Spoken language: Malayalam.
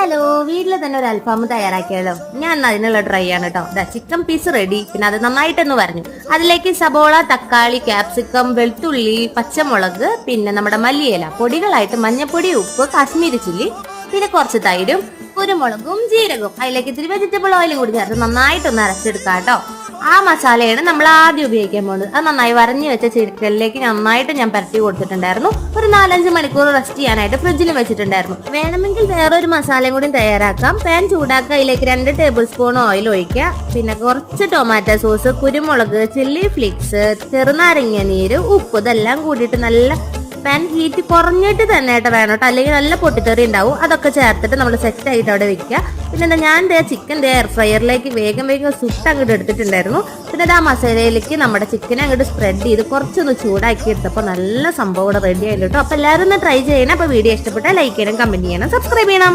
ഹലോ, വീട്ടിൽ തന്നെ ഒരു അൽഫാം തയ്യാറാക്കിയാലോ? ഞാൻ അതിനുള്ള ട്രൈ ആണ് കേട്ടോ. ചിക്കൻ പീസ് റെഡി, പിന്നെ അത് നന്നായിട്ടെന്ന് പറഞ്ഞു. അതിലേക്ക് സബോള, തക്കാളി, ക്യാപ്സിക്കം, വെളുത്തുള്ളി, പച്ചമുളക്, പിന്നെ നമ്മുടെ മല്ലിയില, പൊടികളായിട്ട് മഞ്ഞപ്പൊടി, ഉപ്പ്, കാശ്മീരി ചില്ലി, പിന്നെ കുറച്ച് തൈരും കുരുമുളകും ജീരകവും, അതിലേക്ക് ഇത്തിരി വെജിറ്റബിൾ ഓയിലും കൂടി ചേർത്ത് നന്നായിട്ടൊന്ന് അരച്ചെടുക്കാം കേട്ടോ. ആ മസാലയാണ് നമ്മൾ ആദ്യം ഉപയോഗിക്കാൻ പോകുന്നത്. അത് നന്നായി വരഞ്ഞു വെച്ച ചിക്കനിലേക്ക് നന്നായിട്ട് ഞാൻ പരട്ടി കൊടുത്തിട്ടുണ്ടായിരുന്നു. ഒരു 4-5 മണിക്കൂർ റെസ്റ്റ് ചെയ്യാനായിട്ട് ഫ്രിഡ്ജിൽ വെച്ചിട്ടുണ്ടായിരുന്നു. വേണമെങ്കിൽ വേറൊരു മസാലയും കൂടി തയ്യാറാക്കാം. പാൻ ചൂടാക്കുക, അതിലേക്ക് 2 ടേബിൾ സ്പൂൺ ഓയിൽ ഒഴിക്കുക, പിന്നെ കുറച്ച് ടൊമാറ്റോ സോസ്, കുരുമുളക്, ചില്ലി ഫ്ലേക്സ്, ചെറുനാരങ്ങ നീര്, ഉപ്പ്, ഇതെല്ലാം കൂടിയിട്ട് നല്ല പാൻ ഹീറ്റ് കുറഞ്ഞിട്ട് തന്നെ വേണം കേട്ടോ, അല്ലെങ്കിൽ നല്ല പൊട്ടിത്തെറി ഉണ്ടാവും. അതൊക്കെ ചേർത്തിട്ട് നമ്മൾ സെറ്റ് ആയിട്ട് അവിടെ വെക്കുക. പിന്നെ ഞാൻ ചിക്കൻ എയർ ഫ്രയറിലേക്ക് വേഗം സുട്ട് അങ്ങോട്ട് എടുത്തിട്ടുണ്ടായിരുന്നു. പിന്നെ ആ മസാലയിലേക്ക് നമ്മുടെ ചിക്കനെ അങ്ങോട്ട് സ്പ്രെഡ് ചെയ്ത് കുറച്ചൊന്ന് ചൂടാക്കി എടുത്തപ്പോൾ നല്ല സംഭവം ഇവിടെ റെഡി ആയിട്ടോ. അപ്പോൾ എല്ലാവരും ഒന്ന് ട്രൈ ചെയ്യണം. അപ്പോൾ വീഡിയോ ഇഷ്ടപ്പെട്ടാൽ ലൈക്ക് ചെയ്യണം, കമന്റ് ചെയ്യണം, സബ്സ്ക്രൈബ് ചെയ്യണം.